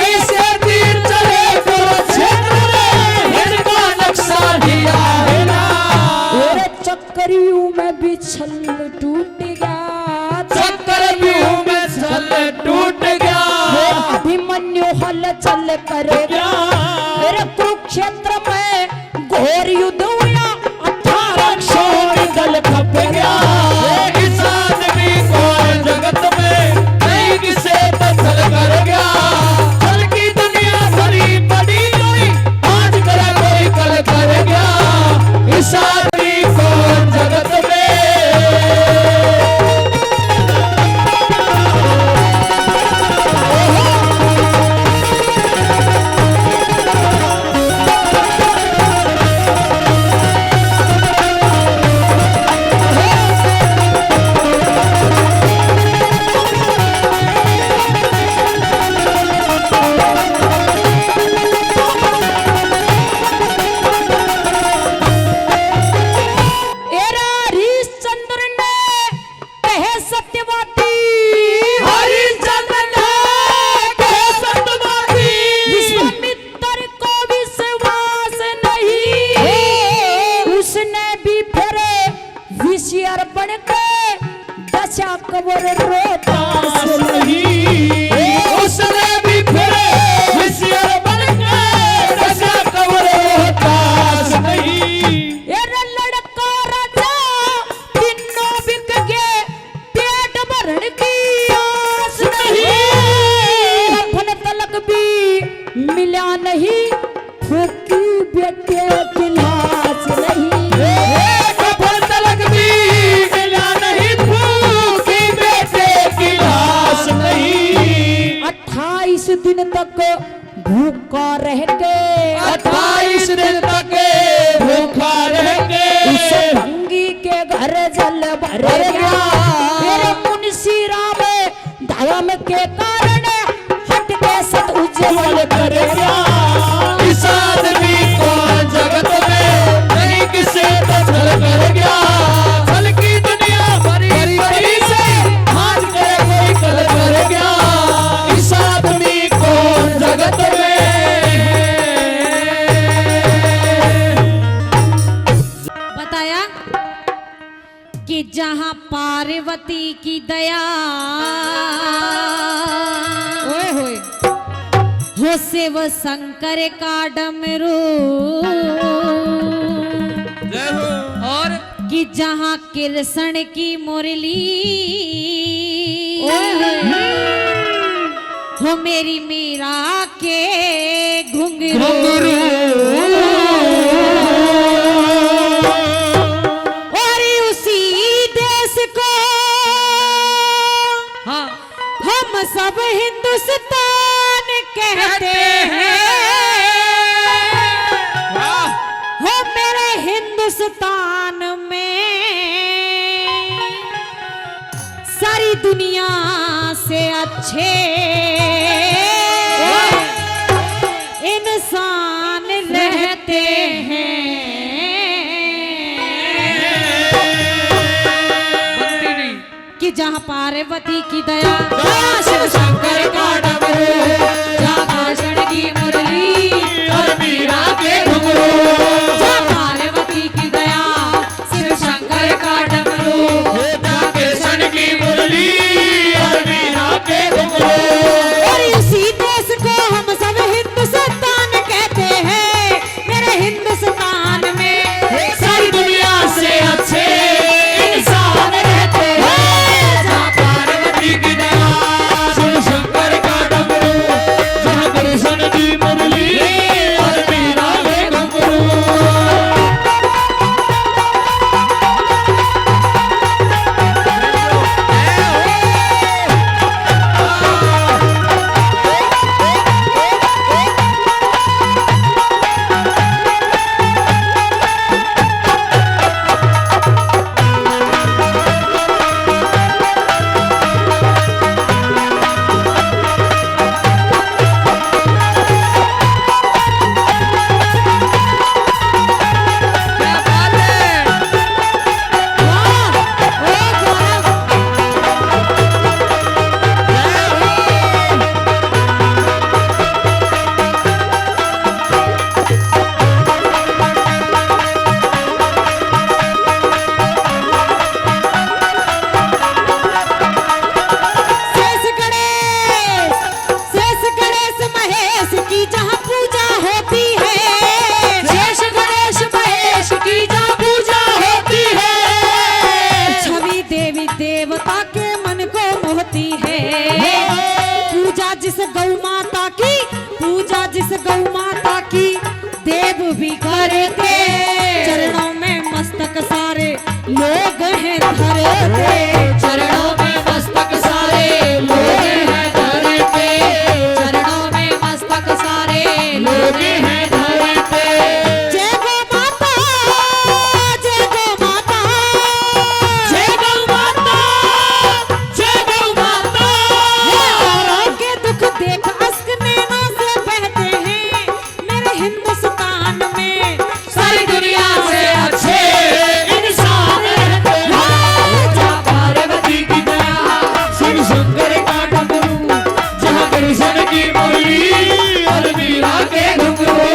ऐसे तीर चले कुरुक्षेत्र में इनका नक्शा दिया है ना तेरे चक्करियों में भी छल टूट गया चक्रव्यूह में छल टूट गया अभिमन्यु हल चल करेगा तेरे कुरुक्षेत्र में घोर युद्ध हुआ 18 छोड़ दल खप गया इस आदमी को जगत में नहीं किसे तसल कर गया कल की दुनिया बड़ी बड़ी कोई आज करे कोई कल कर गया इस आदमी को जगत में होशियार बन के दशा कबर रोता उसने भी फिरे होशियार बन के दशा कबर होतास नहीं। एरे लड़का राजा तीनों बिक गए पेट भरण की आस नहीं फल तलक भी मिला नहीं फूकी बेटे की लाश नहीं कफन तलक भी मिला नहीं फूकी बेटे की लाश नहीं। 28 दिन तक भूखा रह के 28 दिन तक भूखा रह के उस भंगी के घर जल भर गया मेरे मुंशी राम धर्म के कारण हट के सत उज्जवल कर गया। इस आदमी को जगत में नहीं किसे बदल कर गया। फल की दुनिया बड़ी बड़ी से हाथ करे कोई कल कर गया। इस आदमी को जगत में बताया कि जहां पार्वती की दया ओए होए हो शिव शंकर का डमरू और कि जहां कृष्ण की मुरली हो मेरी मीरा के घुंघरू और उसी देश को हाँ हम सब हिंदुस्तान कहते हैं हो मेरे हिंदुस्तान में सारी दुनिया से अच्छे इंसान रहते हैं। बनती नहीं। कि जहाँ पार्वती की दया शिव शंकर का डमरू जहाँ कृष्ण की मुरली और मीरा के घुंघरू। जहाँ पार्वती की दया शिव शंकर का डमरू कृष्ण की मुरली और मीरा के घुंघरू। और इसी देश को हम सब हिंदुस्तान कहते हैं मेरे हिंदुस्तान में सारी दुनिया से अच्छे इंसान रहते हैं। जहाँ पार्वती की दया शिव शंकर का डमरू जहाँ कृष्ण की मुरली और मीरा के घुंघरू। शेष गणेश महेश की जहाँ पूजा होती है शेष गणेश महेश की जहाँ पूजा होती है। छवि देवी देवता के मन को मोहती है पूजा जिस गौ माता की देव भी करते चरणों में मस्तक सारे लोग हैं धरते चरणों में मस्तक सारे लोग हैं धरते। चरणों में मस्तक सारे लोग हैं धरते। जय गौ माता जय गौ माता जय गौ माता जय गौ माता। औरों के दुख देख अश्क नैना से बहते हैं मेरे हिंदुस्तान में सारी दुनिया से अच्छे इंसान रहते हैं। जहाँ पार्वती की दया शिव शंकर का डमरू जहाँ कृष्ण की मुरली और मीरा के घुंघरू।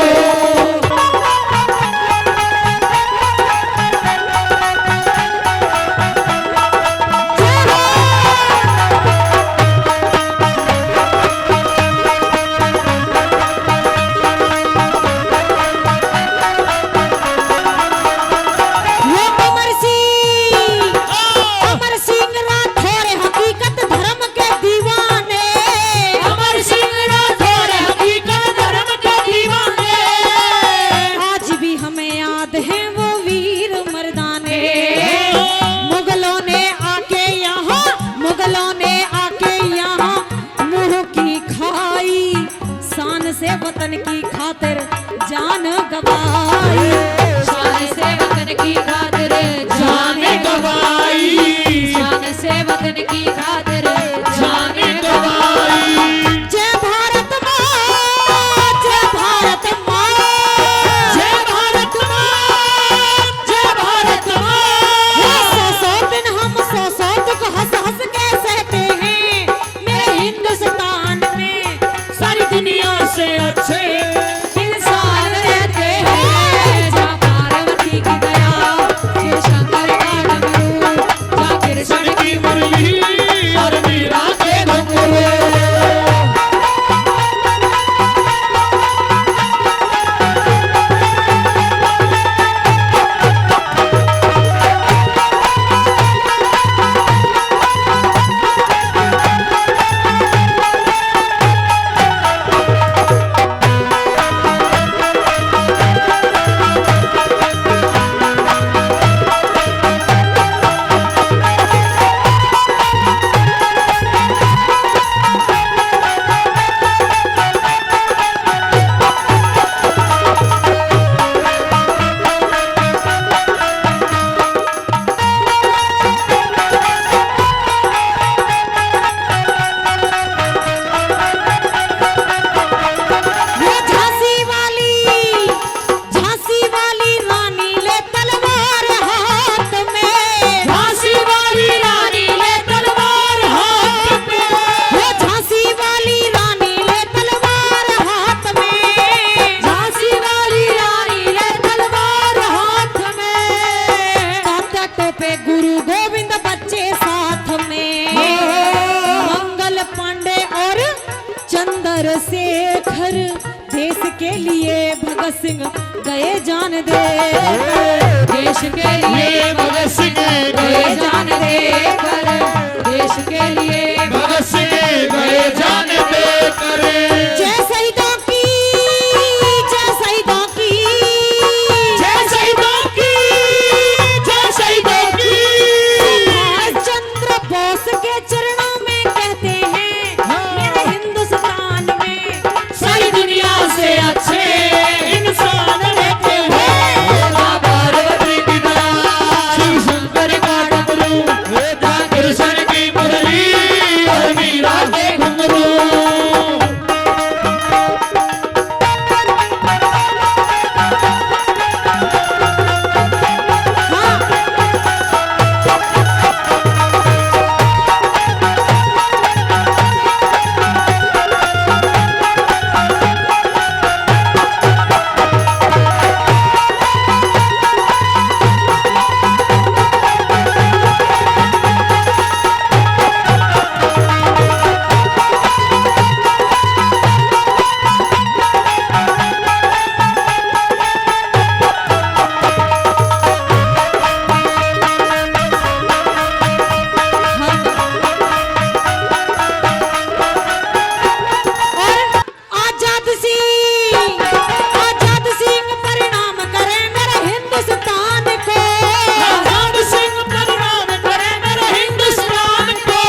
भगत सिंह गए जान दे, देश के लिए भगत सिंह गए जान दे कर, देश के लिए भगत सिंह गए जान दे कर। जय शहीदों की, जय शहीदों की, जय शहीदों की, जय शहीदों की। सुभाष चंद्र बोस के चरणों में कहते हैं मेरे हिंदुस्तान में सारी दुनिया से अच्छे इंसान रहते हैं। माँ पार्वती की दया, शिव शंकर का डमरू, राधा कृष्ण की मुरली और मीरा के घुंघरू। और आजाद सिंह प्रणाम करें मेरे हिंदुस्तान को, आजाद सिंह प्रणाम करे मेरे हिंदुस्तान को।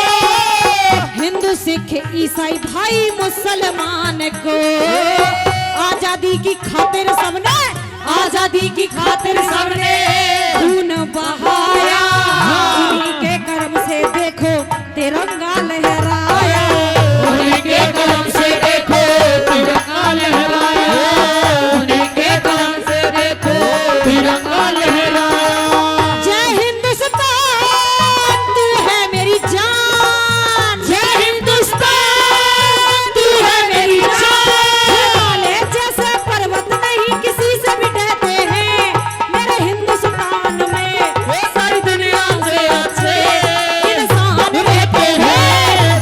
हिंदू सिख ईसाई भाई मुसलमान को, आजादी की खातिर सबने, आजादी की खातिर सबने खून बहाया, उन्हीं के कर्म से देखो तिरंगा लहराया, उन्हीं के कलम से देखो तिरंगा लहराया, उन्हीं के कलम से देखो तिरंगा लहराया। जय हिंदुस्तान तू है मेरी जान, जय हिंदुस्तान तू है मेरी जान। हिमालय जैसे पर्वत नहीं किसी से भी डरते हैं मेरे हिंदुस्तान में सारी दुनिया से अच्छे इंसान रहते हैं।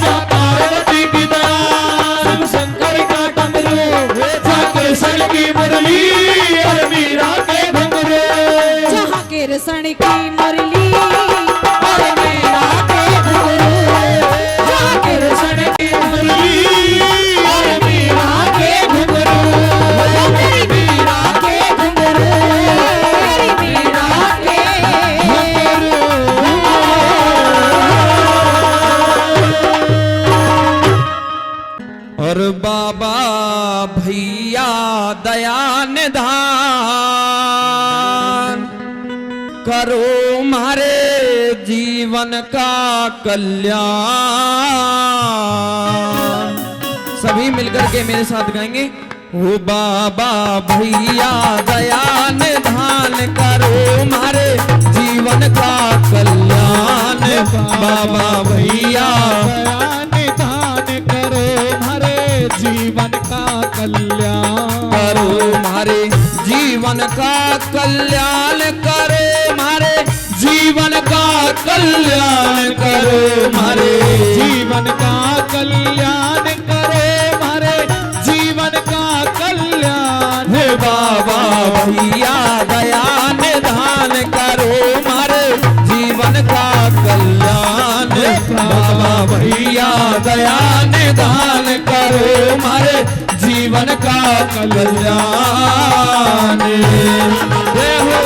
जहाँ पार्वती की दया, शिव शंकर का डमरू, जहाँ कृष्ण की मुरली और मीरा के घुंघरू। जहाँ कृष्ण की मुरली और मीरा के घुंघरू, जहाँ कृष्ण की मुरली और मीरा के घुंघरू। मेरी मीरा के घुंघरू, मेरी मीरा के और बाबा भैया दया निधान करो मारे जीवन का कल्याण। सभी मिलकर के मेरे साथ गाएंगे। ओ बाबा भैया दया निधान करो मारे जीवन का कल्याण। बाबा भैया निधान करो हरे जीवन का कल्याण। करो मारे जीवन का कल्याण, करो मारे जीवन का कल्याण, करो मारे जीवन का कल्याण करो हरे जीवन का कल्याण। हे बाबा भैया दया निधान करो मारे जीवन का कल्याण। बाबा भैया दया निधान करो मारे जीवन का कल्याण। जय हो।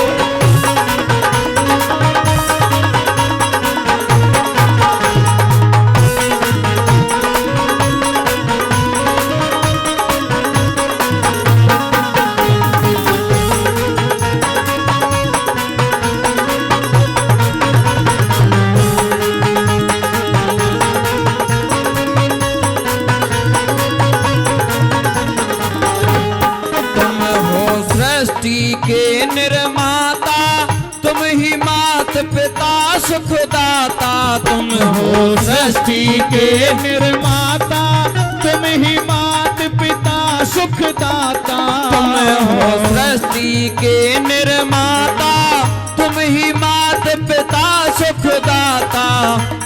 तुम हो सृष्टि के निर्माता, तुम ही मात पिता सुखदाता। तुम हो सृष्टि के निर्माता, तुम ही मात पिता सुखदाता। तुम हो सृष्टि के निर्माता, तुम ही मात मात पिता सुखदाता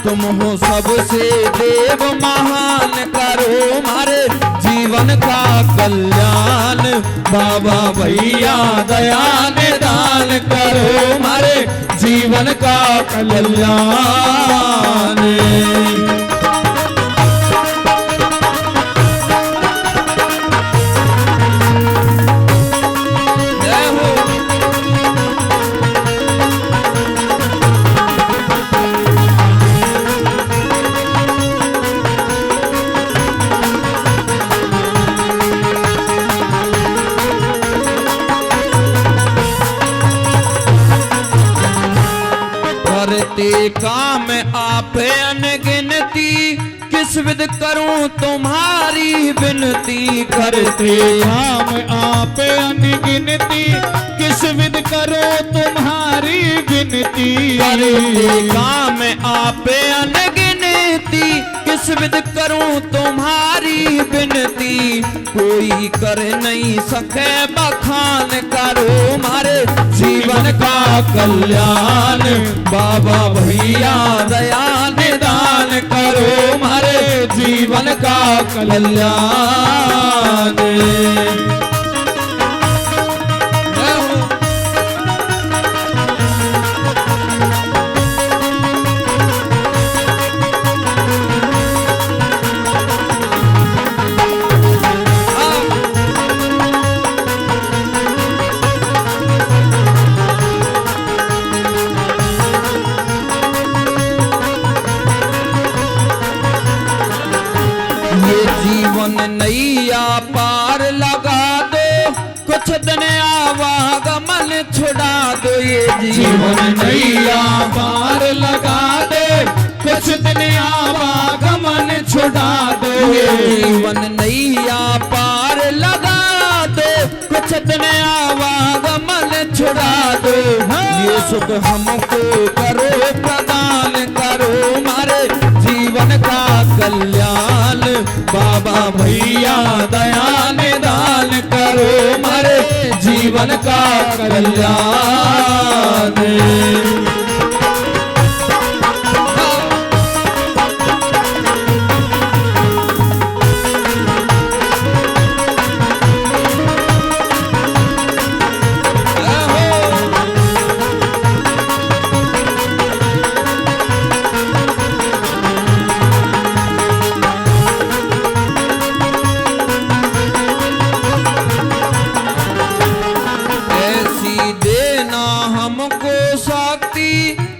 तुम हो सबसे देव महान करो मारे जीवन का कल्याण बाबा भैया दया निदान करो मारे जीवन का कल्याण। करते काम आप अनगिनती किस विध करूं तुम्हारी विनती। करते काम आप अनगिनती किस विध करो तुम्हारी विनती। करते काम आप अनगिनती किस विध करूं तुम्हारी विनती। कोई कर नहीं सके बखान करो मारे जीवन का कल्याण बाबा भैया दया निदान करो मारे जीवन का कल्याण। जीवन नैया पार लगा दो कुछ दिन आवागमन छुड़ा दो। ये जीवन नैया पार लगा दे कुछ दिन आवागमन छुड़ा दो। ये जीवन नैया पार लगा दो कुछ दिन आवागमन छुड़ा दो। ये सुख हमको करो प्रदान करो मारे जीवन का कल्याण बाबा भैया दया निदान करो मारे जीवन का कल्याण।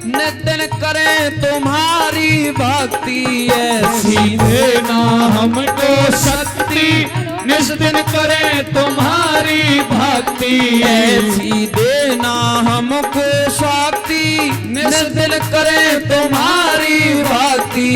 नितिन करें तुम्हारी भक्ति ऐसी देना हमको शक्ति निस्दिन करें तुम्हारी भक्ति। ऐसी देना हमको शक्ति निस्दिन करें तुम्हारी भक्ति।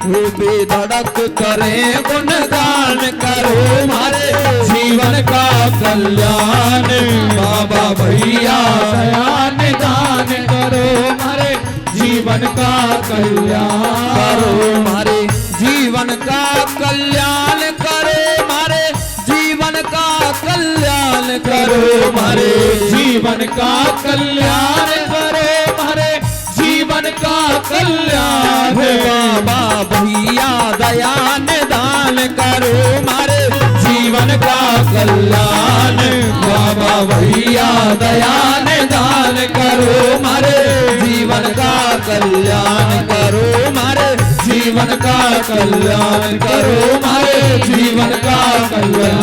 वो बेधड़क करें गुणगान करो मारे जीवन का कल्याण बाबा भैया दया निदान करो मारे जीवन का कल्याण करो मारे जीवन का कल्याण करो मारे जीवन का कल्याण करो मारे जीवन का कल्याण करो मारे जीवन का कल्याण। बाबा भैया दया निदान करो मारे जीवन का कल्याण बाबा भैया दया निदान करो मारे जीवन का कल्याण करो मारे जीवन का कल्याण करो मारे जीवन का कल्याण।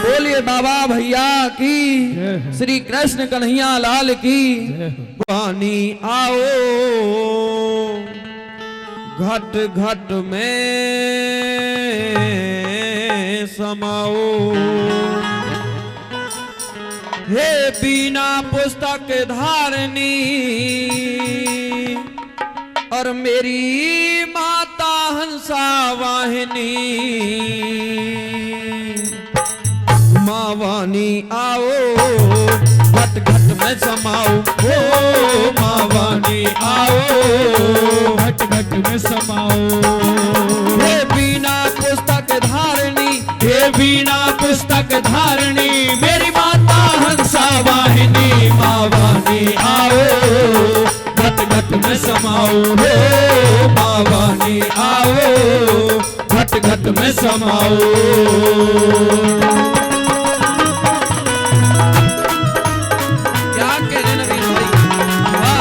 बोलिए बाबा भैया की श्री कृष्ण कन्हैया लाल की वाणी आओ घट घट में समाओ। हे बिना पुस्तक धारनी और मेरी माता हंसा वाहिनी माँ वाणी आओ घट घट में समाओ। ओ माँ वाणी आओ घट घट में समाओ। हे बिना पुस्तक धारणी हे बिना पुस्तक धारणी मेरी माता में समाओ। क्या कह रहे नवीन भाई, वाह।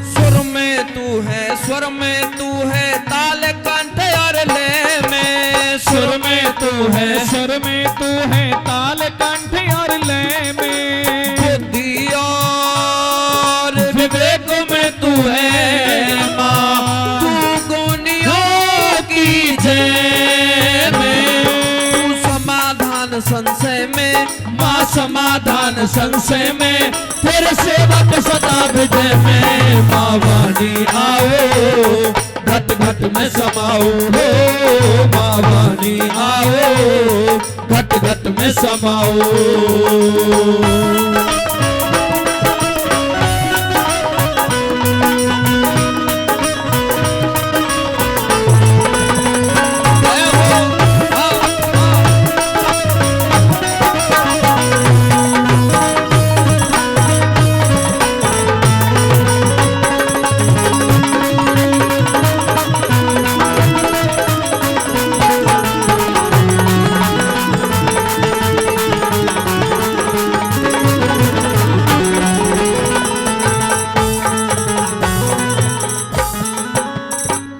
सुर में तू है, स्वर में तू है, ताल कंठ और लय में। सुर में तू है, स्वर में तू है, ताल कंठ और लय में। बुद्धि और विवेक में तू है माँ, तू गुनियों की जय में। तू समाधान संशय में माँ समाधान संशय में, तेरे सेवक सदा विजय में। माँ वाणी आओ, घट घट में समाओ हो। माँ वाणी आओ, घट घट में समाओ।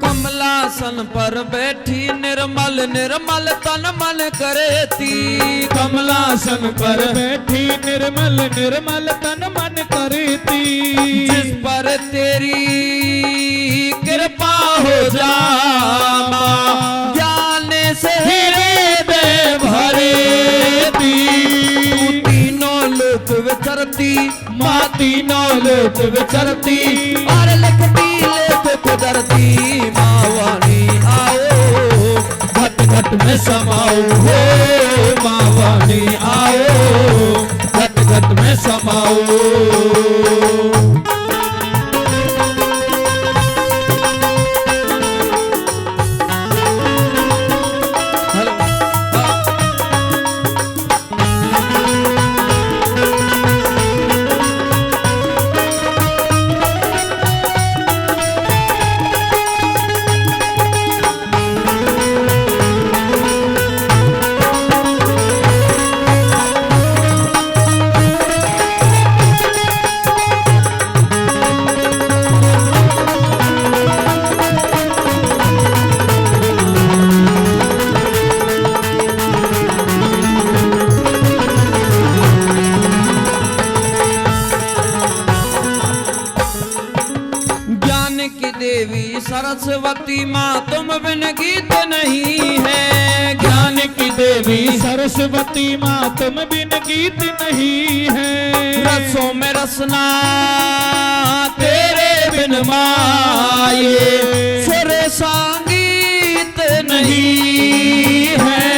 कमलासन पर बैठी निर्मल निर्मल तन मन करेती। कमलासन पर बैठी निर्मल निर्मल तन मन करती। जिस पर तेरी कृपा हो जा माँ, ज्ञान से हृदय भरेती। तू तीनों लोक विचरती माँ तीनों लोक विचरती, और लिखती लेख कुदरती। माँ वाणी आओ, घट घट में समाओ हो। माँ वाणी आओ, घट घट में समाओ। हेलो, हाँ। ज्ञान की देवी सरस्वती माँ, तुम बिन गीत नहीं है। ज्ञान की देवी सरस्वती माँ, तुम बिन गीत नहीं है। रसों में रसना तेरे बिन माये, सुर संगीत नहीं है।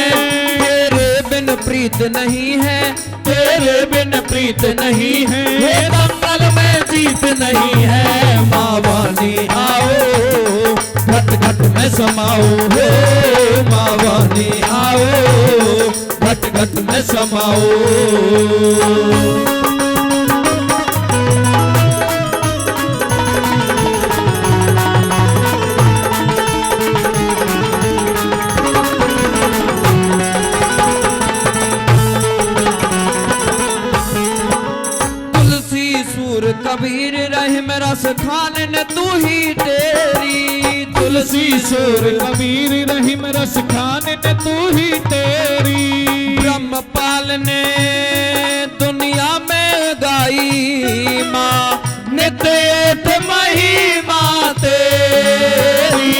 तेरे बिन प्रीत नहीं है, तेरे बिन प्रीत नहीं है। ये दंगल में जीत नहीं है। माँ वाणी आओ, घट घट में समाओ हो। माँ वाणी आओ, घट घट में समाओ। कबीर रहीम रस खान ने तू ही तेरी। तुलसी सुर कबीर रहीम रस खान ने तू ही तेरी। ब्रह्मपाल ने दुनिया में गाई माँ, नित्य महिमा तेरी।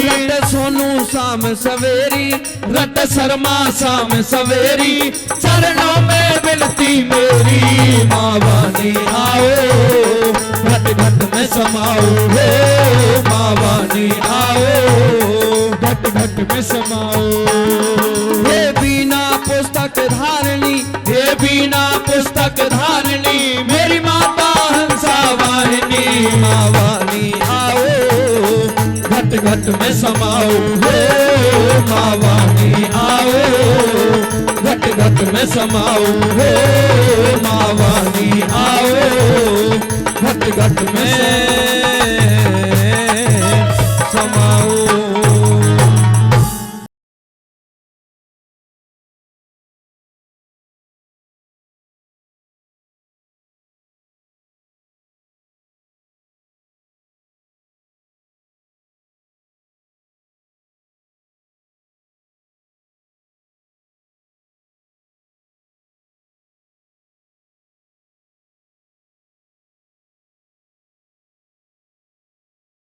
रट सोनू शाम सवेरी, रट शर्मा शाम सवेरी, चरणों में मिलती मेरी। माँ वाणी आओ, घट घट में समाओ हो। माँ वाणी आओ, घट घट में समाओ। हे बीना पुस्तक धारणी, हे बीना पुस्तक धारणी, मेरी माता हंसा वाहिनी। माँ वाणी आओ, घट घट में समाओ हो। माँ वाणी आओ, घट घट में समाओ हो मावानी आओ घट घट में